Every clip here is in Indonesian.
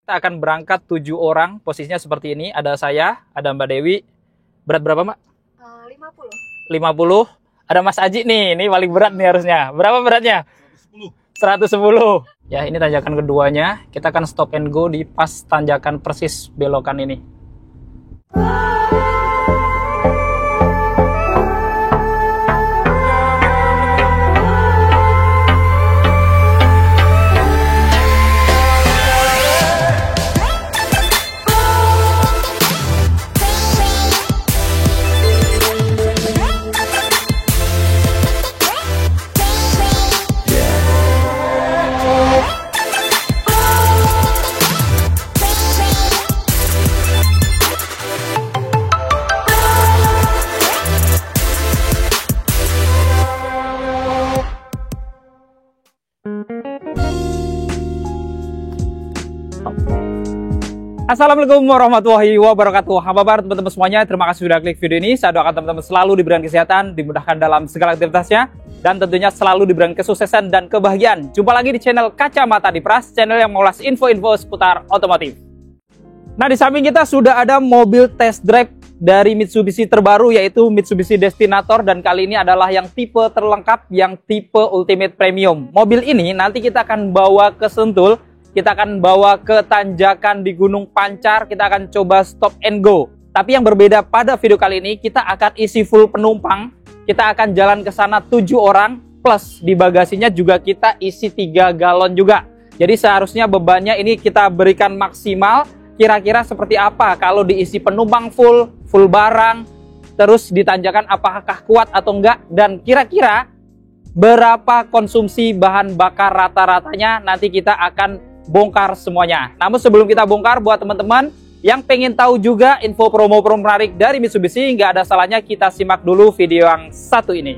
Kita akan berangkat 7 orang, posisinya seperti ini. Ada saya, ada Mbak Dewi. Berat berapa, Mbak? 50. 50. Ada Mas Aji nih, ini paling berat nih harusnya. Berapa beratnya? 110. Ya, ini tanjakan keduanya. Kita akan stop and go di pas tanjakan persis belokan ini. Assalamualaikum warahmatullahi wabarakatuh. Apa kabar teman-teman semuanya? Terima kasih sudah klik video ini. Saya doakan teman-teman selalu diberikan kesehatan, dimudahkan dalam segala aktivitasnya, dan tentunya selalu diberikan kesuksesan dan kebahagiaan. Jumpa lagi di channel Kacamata Dipras, channel yang mengulas info-info seputar otomotif. Nah, di samping kita sudah ada mobil test drive dari Mitsubishi terbaru, yaitu Mitsubishi Destinator, dan kali ini adalah yang tipe terlengkap, yang tipe Ultimate Premium. Mobil ini nanti kita akan bawa ke Sentul. Kita akan bawa ke tanjakan di Gunung Pancar, kita akan coba stop and go. Tapi yang berbeda pada video kali ini, kita akan isi full penumpang. Kita akan jalan ke sana 7 orang, plus di bagasinya juga kita isi 3 galon juga. Jadi seharusnya bebannya ini kita berikan maksimal. Kira-kira seperti apa kalau diisi penumpang full barang, terus ditanjakan apakah kuat atau enggak, dan kira-kira berapa konsumsi bahan bakar rata-ratanya nanti kita akan bongkar semuanya. Namun sebelum kita bongkar, buat teman-teman yang pengen tahu juga info promo-promo menarik dari Mitsubishi, nggak ada salahnya kita simak dulu video yang satu ini.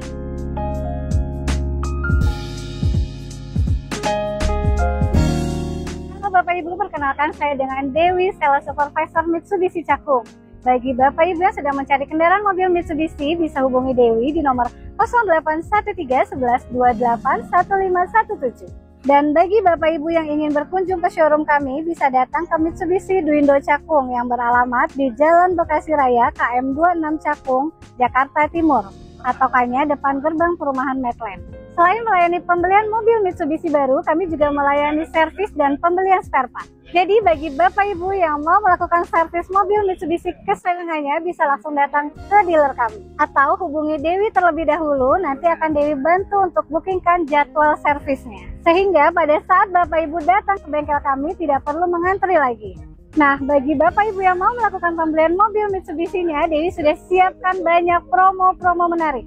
Halo Bapak Ibu, perkenalkan saya dengan Dewi, Sales Supervisor Mitsubishi Cakung. Bagi Bapak Ibu yang sedang mencari kendaraan mobil Mitsubishi, bisa hubungi Dewi di nomor 0813 11 28 1517. Dan bagi Bapak Ibu yang ingin berkunjung ke showroom kami, bisa datang ke Mitsubishi Duindo Cakung yang beralamat di Jalan Bekasi Raya KM 26 Cakung, Jakarta Timur, patokannya depan gerbang perumahan Medland. Selain melayani pembelian mobil Mitsubishi baru, kami juga melayani servis dan pembelian spare part. Jadi bagi Bapak Ibu yang mau melakukan servis mobil Mitsubishi kesayangannya, bisa langsung datang ke dealer kami. Atau hubungi Dewi terlebih dahulu, nanti akan Dewi bantu untuk bookingkan jadwal servisnya. Sehingga pada saat Bapak Ibu datang ke bengkel kami, tidak perlu mengantri lagi. Nah, bagi Bapak Ibu yang mau melakukan pembelian mobil Mitsubishi-nya, Dewi sudah siapkan banyak promo-promo menarik.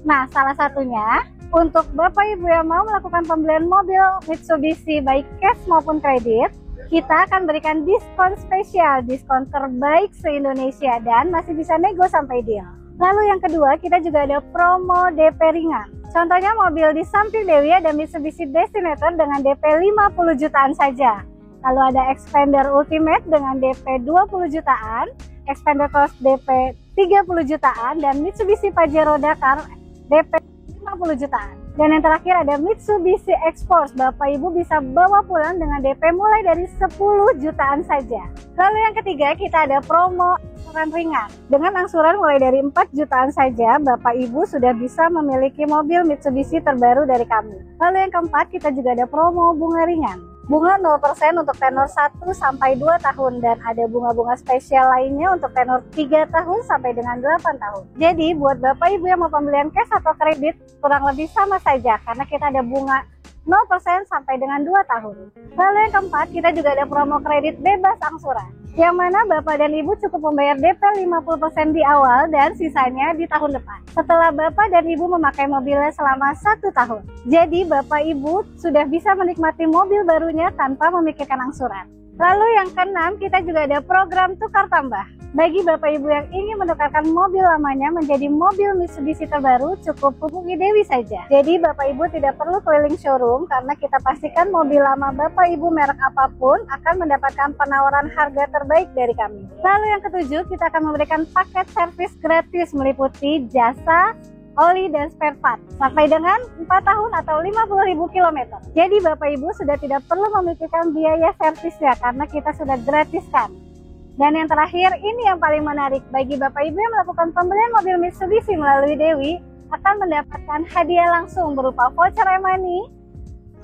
Nah, salah satunya, untuk Bapak Ibu yang mau melakukan pembelian mobil Mitsubishi baik cash maupun kredit, kita akan berikan diskon spesial, diskon terbaik se-Indonesia, dan masih bisa nego sampai deal. Lalu yang kedua, kita juga ada promo DP ringan. Contohnya mobil di samping Dewi ada Mitsubishi Destinator dengan DP 50 jutaan saja. Lalu ada Xpander Ultimate dengan DP 20 jutaan, Xpander Cross DP 30 jutaan, dan Mitsubishi Pajero Dakar DP 50 jutaan. Dan yang terakhir ada Mitsubishi X-Force. Bapak Ibu bisa bawa pulang dengan DP mulai dari 10 jutaan saja. Lalu yang ketiga, kita ada promo angsuran ringan. Dengan angsuran mulai dari 4 jutaan saja, Bapak Ibu sudah bisa memiliki mobil Mitsubishi terbaru dari kami. Lalu yang keempat, kita juga ada promo bunga ringan. Bunga 0% untuk tenor 1 sampai 2 tahun, dan ada bunga-bunga spesial lainnya untuk tenor 3 tahun sampai dengan 8 tahun. Jadi buat Bapak Ibu yang mau pembelian cash atau kredit, kurang lebih sama saja karena kita ada bunga 0% sampai dengan 2 tahun. Lalu yang keempat, kita juga ada promo kredit bebas angsuran, yang mana Bapak dan Ibu cukup membayar DP 50% di awal dan sisanya di tahun depan, setelah Bapak dan Ibu memakai mobilnya selama 1 tahun. Jadi Bapak Ibu sudah bisa menikmati mobil barunya tanpa memikirkan angsuran. Lalu yang keenam, kita juga ada program tukar tambah. Bagi Bapak Ibu yang ingin menukarkan mobil lamanya menjadi mobil Mitsubishi terbaru, cukup hubungi Dewi saja. Jadi Bapak Ibu tidak perlu keliling showroom karena kita pastikan mobil lama Bapak Ibu merek apapun akan mendapatkan penawaran harga terbaik dari kami. Lalu yang ketujuh, kita akan memberikan paket servis gratis meliputi jasa oli, dan spare part sampai dengan 4 tahun atau 50.000 km. Jadi Bapak Ibu sudah tidak perlu memikirkan biaya servisnya karena kita sudah gratiskan. Dan yang terakhir, ini yang paling menarik, bagi Bapak Ibu yang melakukan pembelian mobil Mitsubishi melalui Dewi akan mendapatkan hadiah langsung berupa voucher e-money,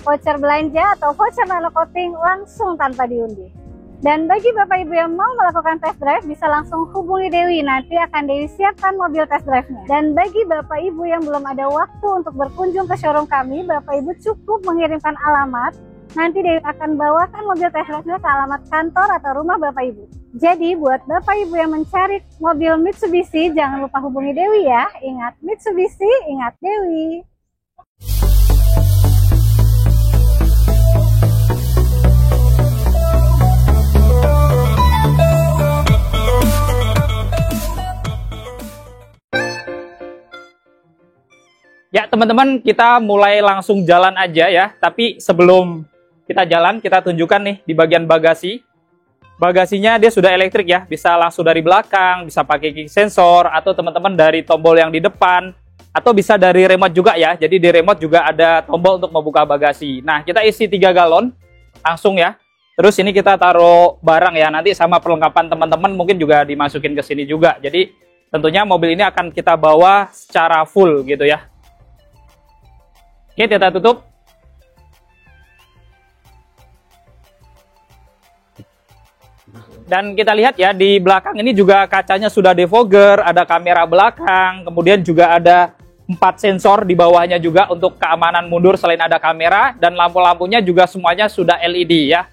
voucher belanja atau voucher nano coating langsung tanpa diundi. Dan bagi Bapak Ibu yang mau melakukan test drive bisa langsung hubungi Dewi, nanti akan Dewi siapkan mobil test drive-nya. Dan bagi Bapak Ibu yang belum ada waktu untuk berkunjung ke showroom kami, Bapak Ibu cukup mengirimkan alamat, nanti Dewi akan bawakan mobil test drive-nya ke alamat kantor atau rumah Bapak Ibu. Jadi buat Bapak Ibu yang mencari mobil Mitsubishi, jangan lupa hubungi Dewi ya. Ingat Mitsubishi, ingat Dewi. Ya teman-teman, kita mulai langsung jalan aja ya. Tapi sebelum kita jalan, kita tunjukkan nih di bagian bagasi. Bagasinya dia sudah elektrik ya, bisa langsung dari belakang, bisa pakai kick sensor, atau teman-teman dari tombol yang di depan, atau bisa dari remote juga ya. Jadi di remote juga ada tombol untuk membuka bagasi. Nah, kita isi 3 galon langsung ya. Terus ini kita taruh barang ya, nanti sama perlengkapan teman-teman mungkin juga dimasukin ke sini juga. Jadi tentunya mobil ini akan kita bawa secara full gitu ya. Oke, kita tutup. Dan kita lihat ya, di belakang ini juga kacanya sudah defogger, ada kamera belakang, kemudian juga ada 4 sensor di bawahnya juga untuk keamanan mundur selain ada kamera, dan lampu-lampunya juga semuanya sudah LED ya.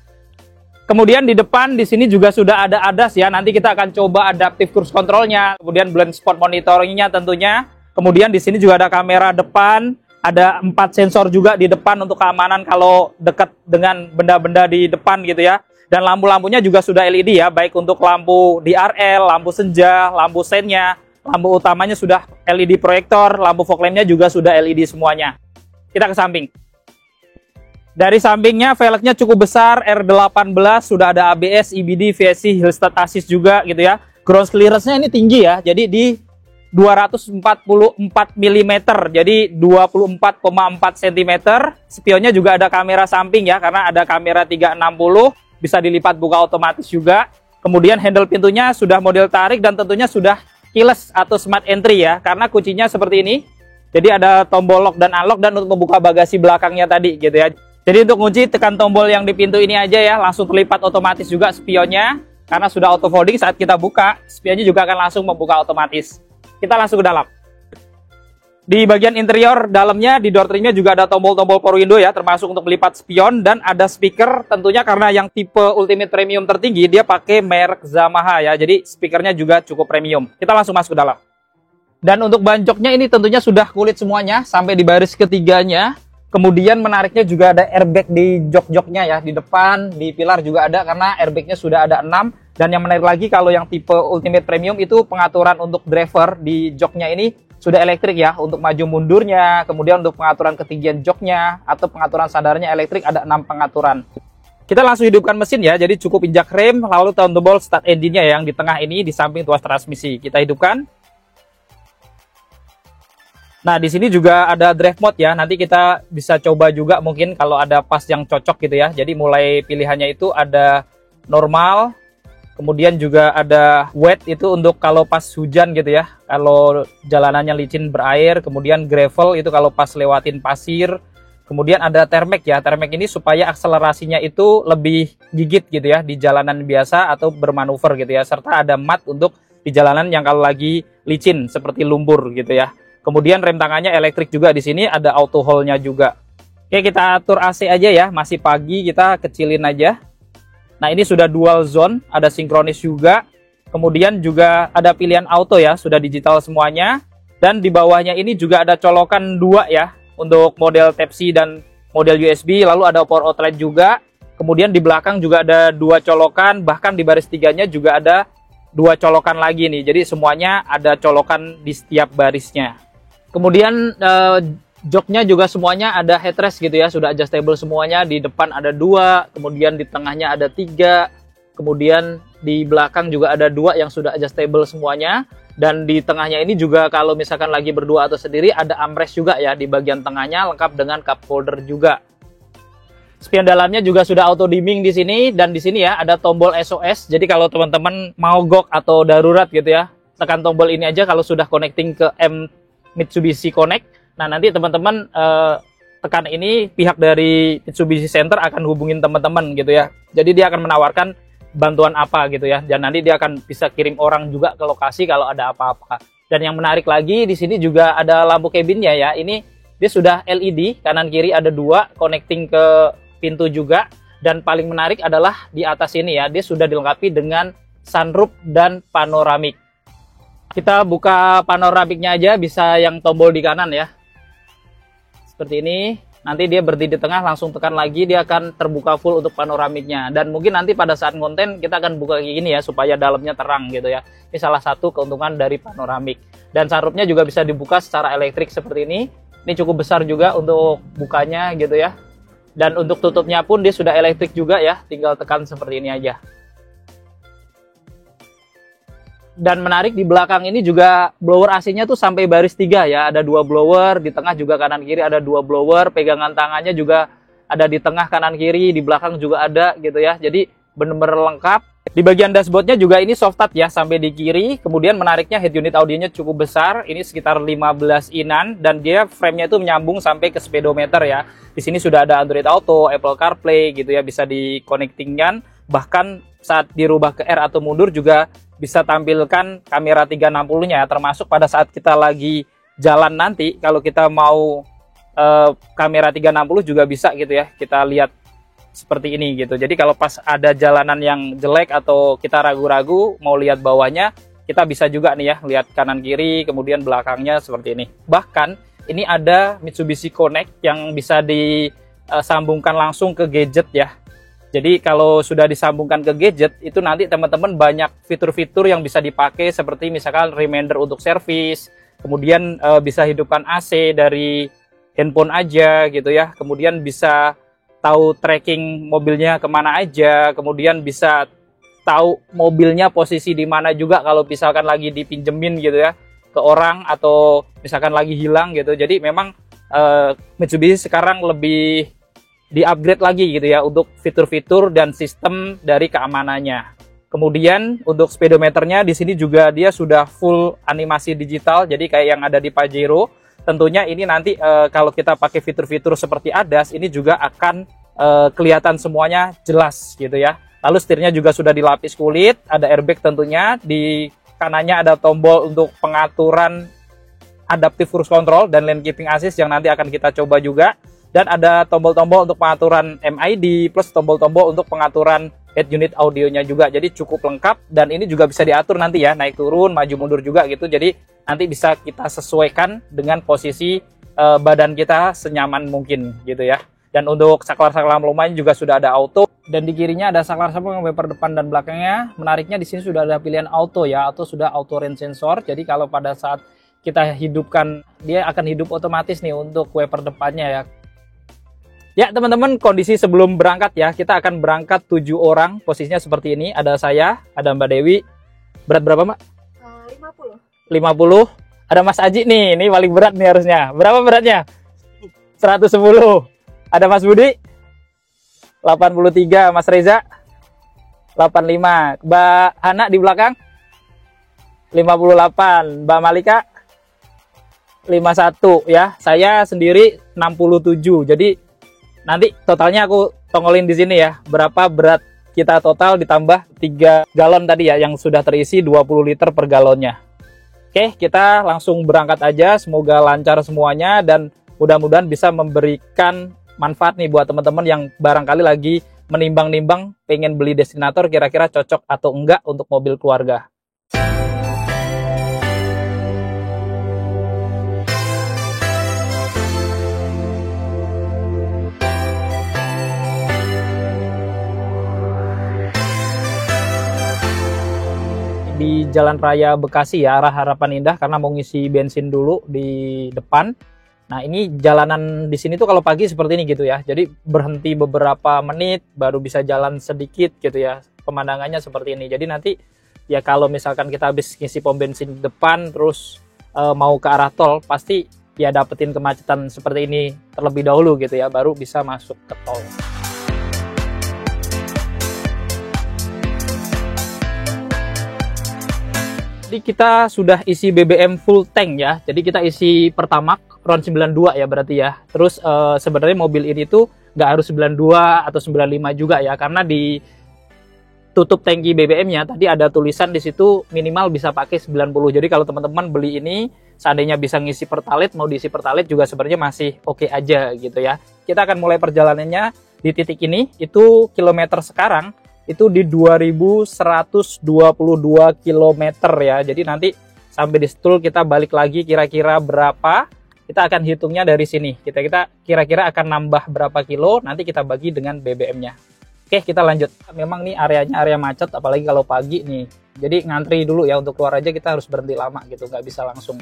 Kemudian di depan di sini juga sudah ada ADAS ya, nanti kita akan coba adaptive cruise controlnya, kemudian blind spot monitoringnya tentunya. Kemudian di sini juga ada kamera depan, ada 4 sensor juga di depan untuk keamanan kalau dekat dengan benda-benda di depan gitu ya. Dan lampu-lampunya juga sudah LED ya, baik untuk lampu DRL, lampu senja, lampu sennya, lampu utamanya sudah LED proyektor, lampu fog lampnya juga sudah LED semuanya. Kita ke samping. Dari sampingnya velgnya cukup besar, R18, sudah ada ABS, EBD, VSC, hill start assist juga gitu ya. Ground clearance-nya ini tinggi ya, jadi di 244 mm, jadi 24,4 cm. Spionnya juga ada kamera samping ya, karena ada kamera 360, bisa dilipat buka otomatis juga. Kemudian handle pintunya sudah model tarik dan tentunya sudah keyless atau smart entry ya, karena kuncinya seperti ini. Jadi ada tombol lock dan unlock, dan untuk membuka bagasi belakangnya tadi gitu ya. Jadi untuk kunci tekan tombol yang di pintu ini aja ya, langsung terlipat otomatis juga spionnya, karena sudah auto folding. Saat kita buka, spionnya juga akan langsung membuka otomatis. Kita langsung ke dalam. Di bagian interior dalamnya, di door trimnya juga ada tombol-tombol power window ya, termasuk untuk melipat spion, dan ada speaker tentunya karena yang tipe Ultimate Premium tertinggi dia pakai merek Yamaha ya, jadi speakernya juga cukup premium. Kita langsung masuk ke dalam. Dan untuk ban joknya ini tentunya sudah kulit semuanya sampai di baris ketiganya. Kemudian menariknya juga ada airbag di jok-joknya ya, di depan, di pilar juga ada karena airbagnya sudah ada 6. Dan yang menarik lagi, kalau yang tipe Ultimate Premium itu pengaturan untuk driver di joknya ini sudah elektrik ya, untuk maju mundurnya, kemudian untuk pengaturan ketinggian joknya, atau pengaturan sandarnya elektrik, ada 6 pengaturan. Kita langsung hidupkan mesin ya, jadi cukup injak rem, lalu tombol start engine-nya yang di tengah ini, di samping tuas transmisi. Kita hidupkan. Nah, di sini juga ada drive mode ya, nanti kita bisa coba juga mungkin kalau ada pas yang cocok gitu ya. Jadi mulai pilihannya itu ada normal, kemudian juga ada wet, itu untuk kalau pas hujan gitu ya, kalau jalanannya licin berair. Kemudian gravel itu kalau pas lewatin pasir. Kemudian ada termek ya, termek ini supaya akselerasinya itu lebih gigit gitu ya di jalanan biasa atau bermanuver gitu ya. Serta ada mat untuk di jalanan yang kalau lagi licin seperti lumpur gitu ya. Kemudian rem tangannya elektrik juga, di sini ada auto hold-nya juga. Oke, kita atur AC aja ya, masih pagi, kita kecilin aja. Nah, ini sudah dual zone, ada sinkronis juga. Kemudian juga ada pilihan auto ya, sudah digital semuanya. Dan di bawahnya ini juga ada colokan 2 ya, untuk model Type-C dan model USB. Lalu ada power outlet juga. Kemudian di belakang juga ada 2 colokan, bahkan di baris 3-nya juga ada 2 colokan lagi nih. Jadi semuanya ada colokan di setiap barisnya. Kemudian joknya juga semuanya ada headrest gitu ya, sudah adjustable semuanya. Di depan ada 2, kemudian di tengahnya ada 3, kemudian di belakang juga ada 2 yang sudah adjustable semuanya. Dan di tengahnya ini juga kalau misalkan lagi berdua atau sendiri ada armrest juga ya di bagian tengahnya, lengkap dengan cup holder juga. Spion dalamnya juga sudah auto dimming di sini, dan di sini ya ada tombol SOS. Jadi kalau teman-teman mau gok atau darurat gitu ya, tekan tombol ini aja kalau sudah connecting ke Mitsubishi Connect. Nah, nanti teman-teman tekan ini, pihak dari Mitsubishi Center akan hubungin teman-teman gitu ya. Jadi dia akan menawarkan bantuan apa gitu ya, dan nanti dia akan bisa kirim orang juga ke lokasi kalau ada apa-apa. Dan yang menarik lagi di sini juga ada lampu cabinnya ya. Ini dia sudah LED, kanan kiri ada dua, connecting ke pintu juga. Dan paling menarik adalah di atas ini ya, dia sudah dilengkapi dengan sunroof dan panoramik. Kita buka panoramiknya aja, bisa yang tombol di kanan ya, seperti ini. Nanti dia berdiri di tengah, langsung tekan lagi, dia akan terbuka full untuk panoramiknya. Dan mungkin nanti pada saat konten kita akan buka kayak gini ya, supaya dalamnya terang gitu ya. Ini salah satu keuntungan dari panoramik. Dan sunroofnya juga bisa dibuka secara elektrik seperti ini. Ini cukup besar juga untuk bukanya gitu ya. Dan untuk tutupnya pun dia sudah elektrik juga ya, tinggal tekan seperti ini aja. Dan menarik di belakang ini juga blower AC-nya tuh sampai baris 3 ya. Ada 2 blower, di tengah juga kanan kiri ada 2 blower. Pegangan tangannya juga ada di tengah kanan kiri, di belakang juga ada gitu ya. Jadi bener-bener lengkap. Di bagian dashboardnya juga ini soft touch ya, sampai di kiri. Kemudian menariknya head unit audionya cukup besar. Ini sekitar 15 inan, dan dia frame-nya itu menyambung sampai ke speedometer ya. Di sini sudah ada Android Auto, Apple CarPlay gitu ya, bisa di-connectingkan. Bahkan saat dirubah ke R atau mundur juga bisa tampilkan kamera 360-nya, termasuk pada saat kita lagi jalan nanti, kalau kita mau kamera 360 juga bisa gitu ya, kita lihat seperti ini gitu. Jadi kalau pas ada jalanan yang jelek atau kita ragu-ragu mau lihat bawahnya, kita bisa juga nih ya, lihat kanan kiri, kemudian belakangnya seperti ini. Bahkan ini ada Mitsubishi Connect yang bisa disambungkan langsung ke gadget ya. Jadi kalau sudah disambungkan ke gadget, itu nanti teman-teman banyak fitur-fitur yang bisa dipakai, seperti misalkan reminder untuk servis, kemudian bisa hidupkan AC dari handphone aja gitu ya, kemudian bisa tahu tracking mobilnya kemana aja, kemudian bisa tahu mobilnya posisi di mana juga kalau misalkan lagi dipinjemin gitu ya ke orang, atau misalkan lagi hilang gitu. Jadi memang Mitsubishi sekarang lebih di-upgrade lagi gitu ya untuk fitur-fitur dan sistem dari keamanannya. Kemudian untuk speedometernya di sini juga dia sudah full animasi digital, jadi kayak yang ada di Pajero. Tentunya ini nanti kalau kita pakai fitur-fitur seperti ADAS, ini juga akan kelihatan semuanya jelas gitu ya. Lalu setirnya juga sudah dilapis kulit, ada airbag tentunya. Di kanannya ada tombol untuk pengaturan adaptive cruise control dan lane keeping assist yang nanti akan kita coba juga. Dan ada tombol-tombol untuk pengaturan MID, plus tombol-tombol untuk pengaturan head unit audionya juga. Jadi cukup lengkap, dan ini juga bisa diatur nanti ya, naik turun, maju mundur juga gitu. Jadi nanti bisa kita sesuaikan dengan posisi badan kita senyaman mungkin gitu ya. Dan untuk saklar-saklar lampunya juga sudah ada auto, dan di kirinya ada saklar samping wiper depan dan belakangnya. Menariknya di sini sudah ada pilihan auto ya, atau sudah auto rain sensor. Jadi kalau pada saat kita hidupkan, dia akan hidup otomatis nih untuk wiper depannya ya. Ya teman-teman, kondisi sebelum berangkat ya, kita akan berangkat 7 orang, posisinya seperti ini. Ada saya, ada Mbak Dewi. Berat berapa Mbak? 50. Ada Mas Aji nih, ini paling berat nih harusnya. Berapa beratnya? 110. Ada Mas Budi? 83. Mas Reza? 85. Mbak Hana di belakang? 58. Mbak Malika? 51 ya. Saya sendiri 67. Jadi nanti totalnya aku tongolin di sini ya, berapa berat kita total ditambah 3 galon tadi ya, yang sudah terisi 20 liter per galonnya. Oke, kita langsung berangkat aja, semoga lancar semuanya, dan mudah-mudahan bisa memberikan manfaat nih buat teman-teman yang barangkali lagi menimbang-nimbang pengen beli Destinator, kira-kira cocok atau enggak untuk mobil keluarga. Di Jalan Raya Bekasi ya, arah Harapan Indah, karena mau ngisi bensin dulu di depan. Nah ini jalanan di sini tuh kalau pagi seperti ini gitu ya, jadi berhenti beberapa menit baru bisa jalan sedikit gitu ya, pemandangannya seperti ini. Jadi nanti ya kalau misalkan kita habis ngisi pom bensin depan terus mau ke arah tol, pasti ya dapetin kemacetan seperti ini terlebih dahulu gitu ya, baru bisa masuk ke tol. Jadi kita sudah isi BBM full tank ya, jadi kita isi Pertamax RON 92 ya berarti ya. Terus sebenarnya mobil ini tuh nggak harus 92 atau 95 juga ya, karena di tutup tangki BBM-nya tadi ada tulisan di situ minimal bisa pakai 90. Jadi kalau teman-teman beli ini seandainya bisa ngisi Pertalite, mau diisi Pertalite juga sebenarnya masih oke aja gitu ya. Kita akan mulai perjalanannya di titik ini, itu kilometer sekarang itu di 2122 km ya. Jadi nanti sampai di Stul kita balik lagi kira-kira berapa, kita akan hitungnya dari sini. Kita kira-kira akan nambah berapa kilo, nanti kita bagi dengan BBM-nya. Oke, kita lanjut. Memang nih areanya area macet, apalagi kalau pagi nih. Jadi ngantri dulu ya, untuk keluar aja kita harus berhenti lama gitu, nggak bisa langsung.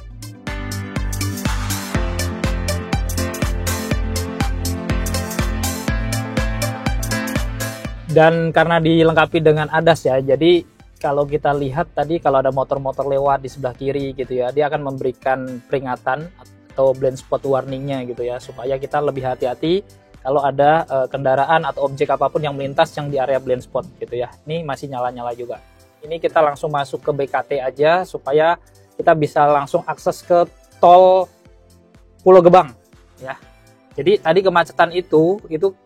Dan karena dilengkapi dengan ADAS ya, jadi kalau kita lihat tadi kalau ada motor-motor lewat di sebelah kiri gitu ya, dia akan memberikan peringatan atau blind spot warningnya gitu ya, supaya kita lebih hati-hati kalau ada kendaraan atau objek apapun yang melintas yang di area blind spot gitu ya. Ini masih nyala-nyala juga. Ini kita langsung masuk ke BKT aja supaya kita bisa langsung akses ke tol Pulau Gebang ya. Jadi tadi kemacetan itu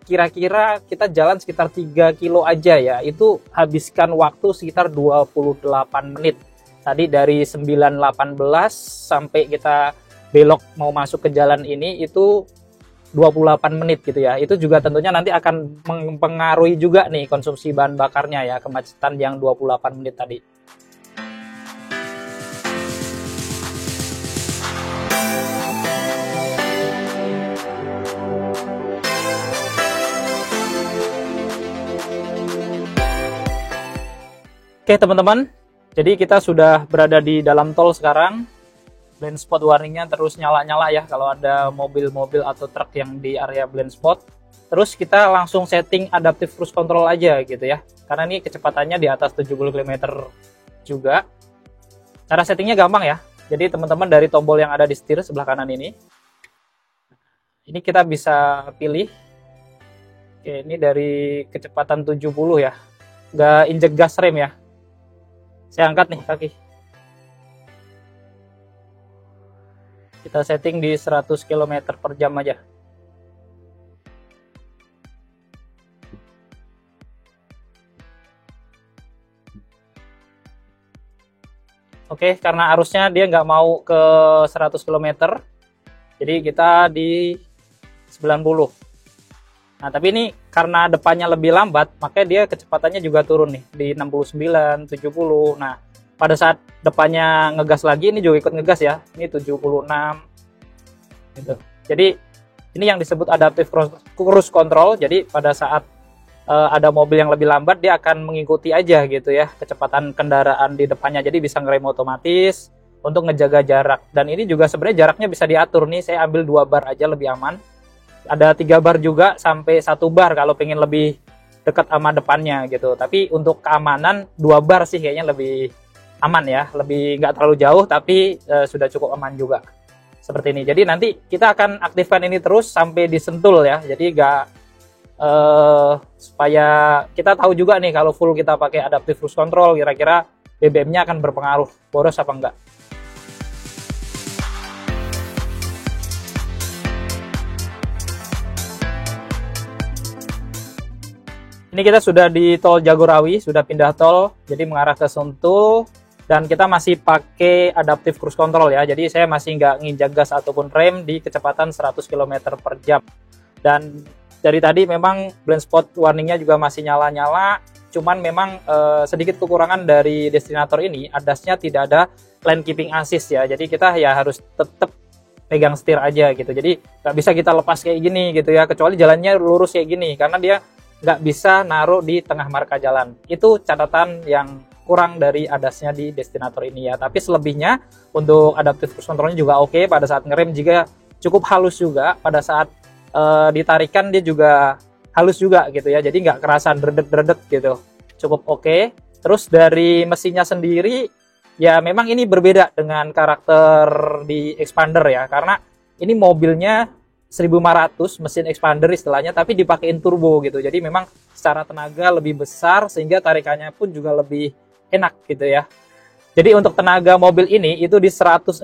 kira-kira kita jalan sekitar 3 kilo aja ya. Itu habiskan waktu sekitar 28 menit. Tadi dari 9.18 sampai kita belok mau masuk ke jalan ini itu 28 menit gitu ya. Itu juga tentunya nanti akan mempengaruhi juga nih konsumsi bahan bakarnya ya, kemacetan yang 28 menit tadi. Oke teman-teman, jadi kita sudah berada di dalam tol sekarang. Blind spot warningnya terus nyala-nyala ya kalau ada mobil-mobil atau truk yang di area blind spot. Terus kita langsung setting adaptive cruise control aja gitu ya, karena ini kecepatannya di atas 70 km juga. Cara settingnya gampang ya, jadi teman-teman dari tombol yang ada di setir sebelah kanan ini kita bisa pilih. Oke, ini dari kecepatan 70 ya, nggak injek gas rem ya. Saya angkat nih kaki. Kita setting di 100 km per jam aja. Oke, karena arusnya dia nggak mau ke 100 km, jadi kita di 90. Nah, tapi ini karena depannya lebih lambat, makanya dia kecepatannya juga turun nih, di 69, 70. Nah, pada saat depannya ngegas lagi, ini juga ikut ngegas ya, ini 76 gitu. Jadi ini yang disebut adaptive cruise control. Jadi pada saat ada mobil yang lebih lambat, dia akan mengikuti aja gitu ya kecepatan kendaraan di depannya, jadi bisa ngerem otomatis untuk ngejaga jarak. Dan ini juga sebenarnya jaraknya bisa diatur nih, saya ambil 2 bar aja lebih aman. Ada 3 bar juga sampai 1 bar kalau pengen lebih dekat sama depannya gitu. Tapi untuk keamanan 2 bar sih kayaknya lebih aman ya, lebih nggak terlalu jauh tapi sudah cukup aman juga seperti ini. Jadi nanti kita akan aktifkan ini terus sampai di Sentul ya, jadi nggak supaya kita tahu juga nih kalau full kita pakai adaptive cruise control kira-kira BBM-nya akan berpengaruh boros apa enggak. Ini kita sudah di tol Jagorawi, sudah pindah tol, jadi mengarah ke Sentul. Dan kita masih pakai adaptive cruise control ya, jadi saya masih nggak nginjak gas ataupun rem di kecepatan 100 km per jam. Dan dari tadi memang blind spot warningnya juga masih nyala-nyala, cuman memang sedikit kekurangan dari destinator ini, ADAS-nya tidak ada lane keeping assist ya, jadi kita ya harus tetap pegang setir aja gitu. Jadi nggak bisa kita lepas kayak gini gitu ya, kecuali jalannya lurus kayak gini, karena dia nggak bisa naruh di tengah marka jalan. Itu catatan yang kurang dari ADAS-nya di destinator ini ya. Tapi selebihnya untuk adaptive cruise control-nya juga oke. Pada saat ngerem juga cukup halus juga. Pada saat ditarikan dia juga halus juga gitu ya. Jadi nggak kerasa dredet-dredet gitu. Cukup oke. Terus dari mesinnya sendiri, ya memang ini berbeda dengan karakter di Expander ya, karena ini mobilnya 1500 mesin Expander istilahnya, tapi dipakein turbo gitu. Jadi memang secara tenaga lebih besar sehingga tarikannya pun juga lebih enak gitu ya. Jadi untuk tenaga mobil ini itu di 163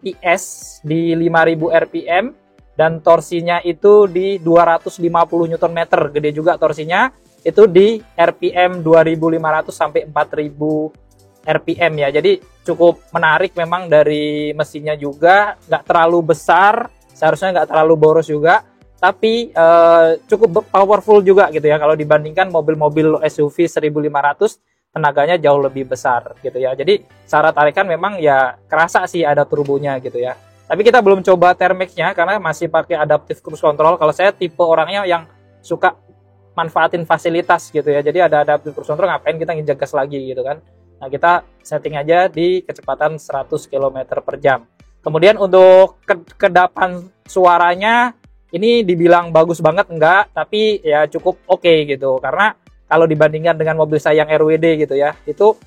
PS di 5000 RPM dan torsinya itu di 250 Nm, gede juga torsinya. Itu di RPM 2500 sampai 4000 RPM ya. Jadi cukup menarik memang dari mesinnya juga, nggak terlalu besar, seharusnya nggak terlalu boros juga, tapi cukup powerful juga gitu ya. Kalau dibandingkan mobil-mobil SUV 1500, tenaganya jauh lebih besar gitu ya. Jadi secara tarikan memang ya kerasa sih ada turbonya gitu ya. Tapi kita belum coba Termax-nya karena masih pakai adaptive cruise control. Kalau saya tipe orangnya yang suka manfaatin fasilitas gitu ya. Jadi ada adaptive cruise control, ngapain kita nginjek gas lagi gitu kan. Nah, kita setting aja di kecepatan 100 km per jam. Kemudian untuk kedapan suaranya ini dibilang bagus banget enggak, tapi ya cukup oke gitu. Karena kalau dibandingkan dengan mobil saya yang RWD gitu ya, itu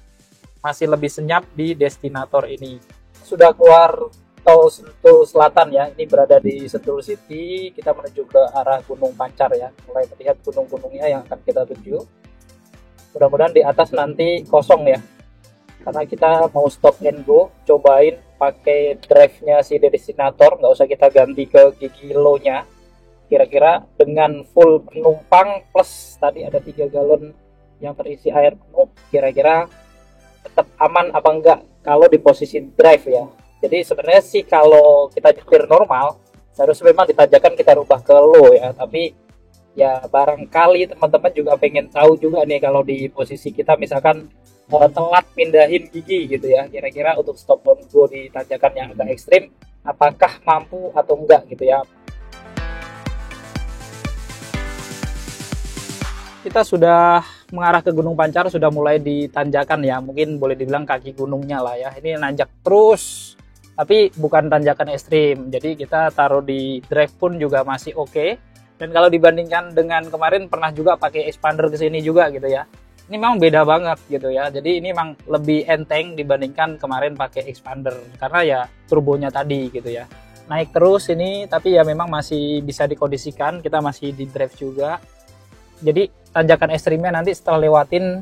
masih lebih senyap di Destinator ini. Sudah keluar tol Sentul Selatan ya, ini berada di Sentul City, kita menuju ke arah Gunung Pancar ya, mulai terlihat gunung-gunungnya yang akan kita tuju. Mudah-mudahan di atas nanti kosong ya, karena kita mau stop and go, cobain pakai drive-nya si Destinator, nggak usah kita ganti ke gigi low-nya. Kira-kira dengan full penumpang plus tadi ada 3 galon yang terisi air penuh, kira-kira tetap aman apa enggak kalau di posisi drive ya. Jadi sebenarnya sih kalau kita nyetir normal seharusnya memang ditanjakan kita rubah ke low ya, tapi ya barangkali teman-teman juga pengen tahu juga nih kalau di posisi kita misalkan telat pindahin gigi gitu ya, kira-kira untuk stop and go di tanjakan yang agak ekstrim apakah mampu atau enggak gitu ya. Kita sudah mengarah ke Gunung Pancar, sudah mulai di tanjakan ya, mungkin boleh dibilang kaki gunungnya lah ya. Ini nanjak terus, tapi bukan tanjakan ekstrim, jadi kita taruh di drive pun juga masih oke. Dan kalau dibandingkan dengan kemarin pernah juga pakai Expander ke sini juga gitu ya, ini memang beda banget gitu ya. Jadi ini memang lebih enteng dibandingkan kemarin pakai Expander, karena ya turbonya tadi gitu ya. Naik terus ini, tapi ya memang masih bisa dikondisikan, kita masih di drive juga. Jadi tanjakan ekstrimnya nanti setelah lewatin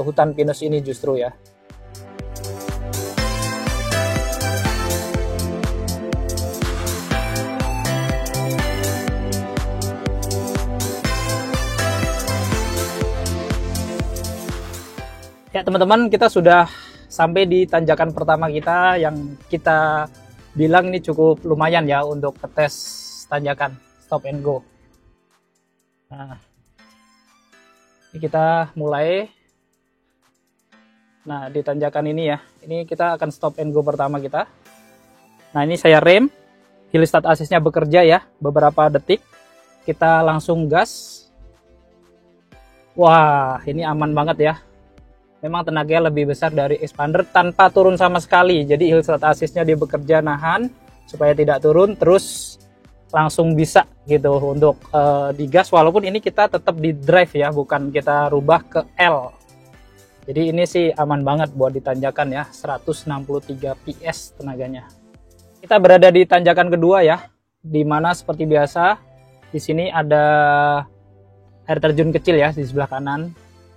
hutan pinus ini justru ya. Ya teman-teman, kita sudah sampai di tanjakan pertama kita yang kita bilang ini cukup lumayan ya untuk tes tanjakan stop and go. Nah, ini kita mulai. Nah, di tanjakan ini ya, ini kita akan stop and go pertama kita. Nah, ini saya rem, hill start assist-nya bekerja ya, beberapa detik. Kita langsung gas. Wah, ini aman banget ya. Memang tenaganya lebih besar dari Expander tanpa turun sama sekali. Jadi hill start assist-nya dia bekerja nahan supaya tidak turun, terus langsung bisa gitu untuk digas, walaupun ini kita tetap di drive ya, bukan kita rubah ke L. Jadi ini sih aman banget buat di tanjakan ya, 163 PS tenaganya. Kita berada di tanjakan kedua ya, dimana seperti biasa di sini ada air terjun kecil ya di sebelah kanan.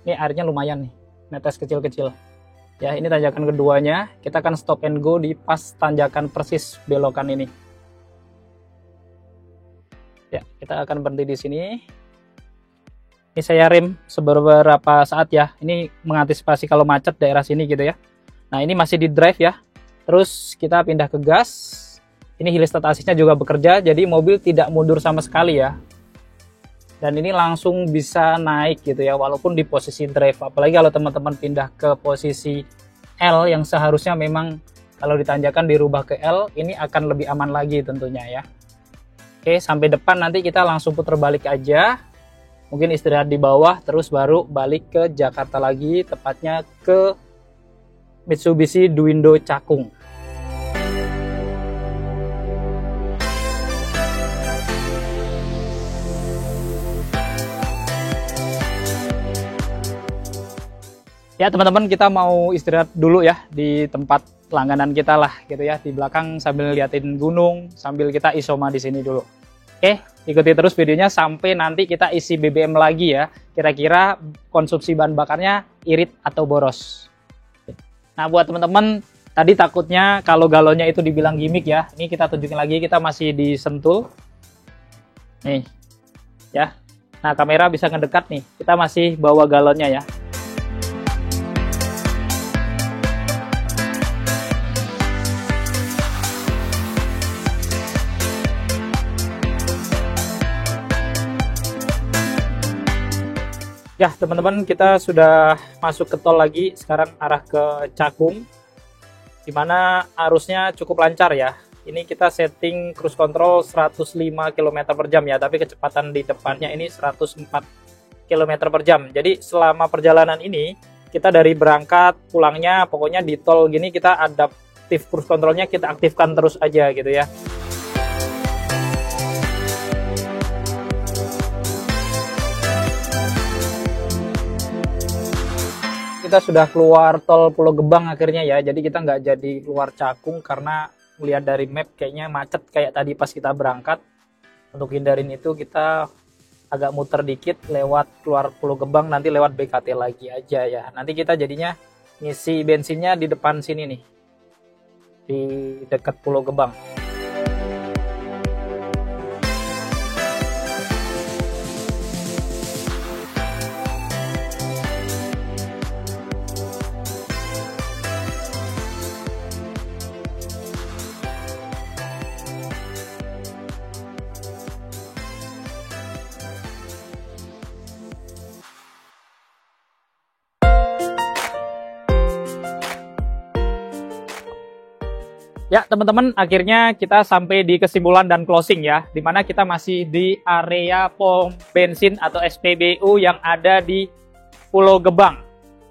Ini airnya lumayan nih, netes kecil-kecil. Ya, ini tanjakan keduanya. Kita akan stop and go di pas tanjakan persis belokan ini. Ya, kita akan berhenti di sini. Ini saya rem beberapa saat ya. Ini mengantisipasi kalau macet daerah sini gitu ya. Nah, ini masih di drive ya. Terus kita pindah ke gas. Ini hill start assist-nya juga bekerja, jadi mobil tidak mundur sama sekali ya. Dan ini langsung bisa naik gitu ya, walaupun di posisi drive. Apalagi kalau teman-teman pindah ke posisi L yang seharusnya memang kalau ditanjakan dirubah ke L, ini akan lebih aman lagi tentunya ya. Oke, sampai depan nanti kita langsung putar balik aja. Mungkin istirahat di bawah, terus baru balik ke Jakarta lagi, tepatnya ke Mitsubishi Duindo Cakung. Ya teman-teman, kita mau istirahat dulu ya di tempat langganan kita lah gitu ya, di belakang sambil liatin gunung, sambil kita isoma di sini dulu. Oke, ikuti terus videonya sampai nanti kita isi BBM lagi ya. Kira-kira konsumsi bahan bakarnya irit atau boros. Nah buat teman-teman, tadi takutnya kalau galonnya itu dibilang gimmick ya. Ini kita tunjukin lagi, kita masih di Sentul. Nih ya. Nah kamera bisa ngedekat nih, kita masih bawa galonnya ya. Ya teman-teman, kita sudah masuk ke tol lagi, sekarang arah ke Cakung, dimana arusnya cukup lancar ya. Ini kita setting cruise control 105 km per jam ya, tapi kecepatan di depannya ini 104 km per jam. Jadi selama perjalanan ini, kita dari berangkat pulangnya, pokoknya di tol gini kita adaptif cruise controlnya kita aktifkan terus aja gitu ya. Kita sudah keluar tol Pulau Gebang akhirnya ya, jadi kita nggak jadi keluar Cakung karena melihat dari map kayaknya macet kayak tadi pas kita berangkat. Untuk hindarin itu kita agak muter dikit lewat keluar Pulau Gebang, nanti lewat BKT lagi aja ya. Nanti kita jadinya ngisi bensinnya di depan sini nih, di dekat Pulau Gebang. Ya teman-teman, akhirnya kita sampai di kesimpulan dan closing ya, dimana kita masih di area pom bensin atau SPBU yang ada di Pulau Gebang.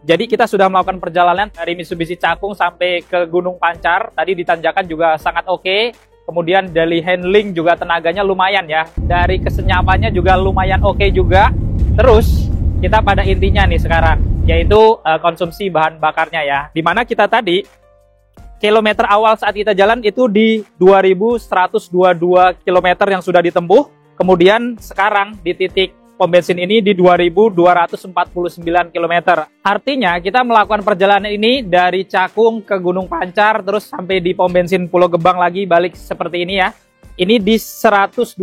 Jadi kita sudah melakukan perjalanan dari Mitsubishi Cakung sampai ke Gunung Pancar. Tadi di tanjakan juga sangat oke. Kemudian dari handling juga tenaganya lumayan ya. Dari kesenyapannya juga lumayan oke juga. Terus kita pada intinya nih sekarang, yaitu konsumsi bahan bakarnya ya. Dimana kita tadi kilometer awal saat kita jalan itu di 2122 km yang sudah ditempuh. Kemudian sekarang di titik pom bensin ini di 2249 km. Artinya kita melakukan perjalanan ini dari Cakung ke Gunung Pancar, terus sampai di pom bensin Pulau Gebang lagi, balik seperti ini ya. Ini di 127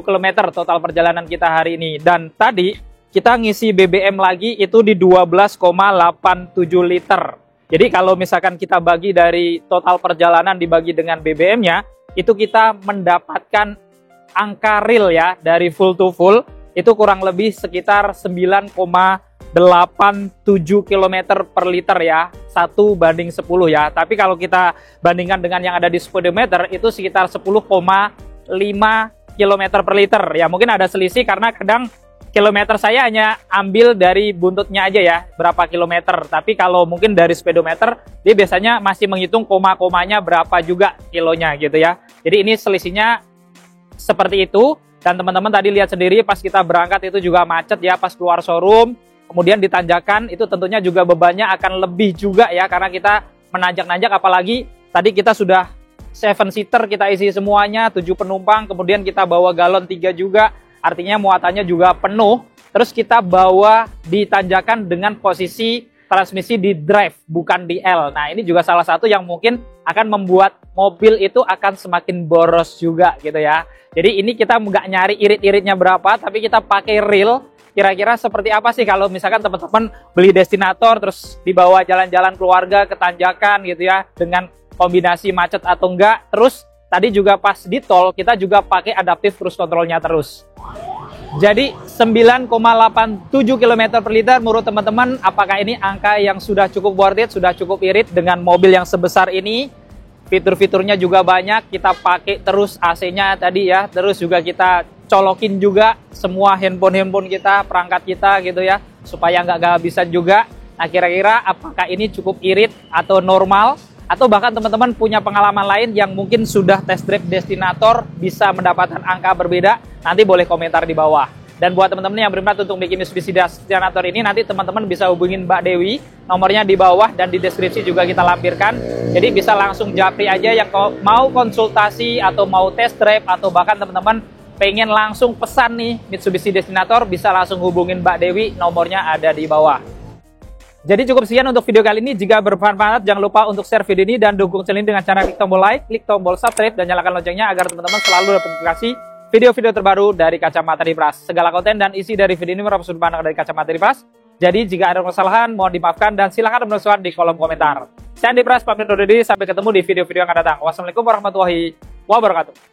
km total perjalanan kita hari ini. Dan tadi kita ngisi BBM lagi itu di 12,87 liter. Jadi kalau misalkan kita bagi dari total perjalanan dibagi dengan BBM-nya, itu kita mendapatkan angka real ya, dari full to full, itu kurang lebih sekitar 9,87 km per liter ya, 1:10 ya. Tapi kalau kita bandingkan dengan yang ada di speedometer, itu sekitar 10,5 km per liter. Ya mungkin ada selisih karena kadang kilometer saya hanya ambil dari buntutnya aja ya, berapa kilometer. Tapi kalau mungkin dari speedometer, dia biasanya masih menghitung koma-komanya berapa juga kilonya gitu ya. Jadi ini selisihnya seperti itu. Dan teman-teman tadi lihat sendiri pas kita berangkat itu juga macet ya pas keluar showroom. Kemudian di tanjakan itu tentunya juga bebannya akan lebih juga ya, karena kita menanjak-nanjak, apalagi tadi kita sudah 7-seater kita isi semuanya, 7 penumpang, kemudian kita bawa galon 3 juga. Artinya muatannya juga penuh. Terus kita bawa di tanjakan dengan posisi transmisi di drive, bukan di L. Nah ini juga salah satu yang mungkin akan membuat mobil itu akan semakin boros juga gitu ya. Jadi ini kita nggak nyari irit-iritnya berapa, tapi kita pakai real. Kira-kira seperti apa sih kalau misalkan teman-teman beli destinator terus dibawa jalan-jalan keluarga ke tanjakan gitu ya, dengan kombinasi macet atau enggak. Terus tadi juga pas di tol kita juga pakai adaptif cruise controlnya terus. Jadi 9,87 km per liter menurut teman-teman, apakah ini angka yang sudah cukup worth it, sudah cukup irit dengan mobil yang sebesar ini? Fitur-fiturnya juga banyak, kita pakai terus AC-nya tadi ya, terus juga kita colokin juga semua handphone kita, perangkat kita gitu ya, supaya nggak kehabisan juga. Nah kira-kira apakah ini cukup irit atau normal? Atau bahkan teman-teman punya pengalaman lain yang mungkin sudah test drive destinator bisa mendapatkan angka berbeda, nanti boleh komentar di bawah. Dan buat teman-teman yang berminat untuk bikin Mitsubishi Destinator ini, nanti teman-teman bisa hubungin Mbak Dewi, nomornya di bawah dan di deskripsi juga kita lampirkan. Jadi bisa langsung japri aja yang mau konsultasi atau mau test drive, atau bahkan teman-teman pengen langsung pesan nih Mitsubishi Destinator, bisa langsung hubungin Mbak Dewi, nomornya ada di bawah. Jadi cukup sekian untuk video kali ini. Jika bermanfaat, jangan lupa untuk share video ini dan dukung channel ini dengan cara klik tombol like, klik tombol subscribe, dan nyalakan loncengnya agar teman-teman selalu dapat notifikasi video-video terbaru dari Kacamata Dipras. Segala konten dan isi dari video ini merupakan sudut pandang dari Kacamata Dipras. Jadi jika ada kesalahan, mohon dimaafkan dan silahkan menuliskan di kolom komentar. Saya Dipras, pamit undur diri. Sampai ketemu di video-video yang akan datang. Wassalamualaikum warahmatullahi wabarakatuh.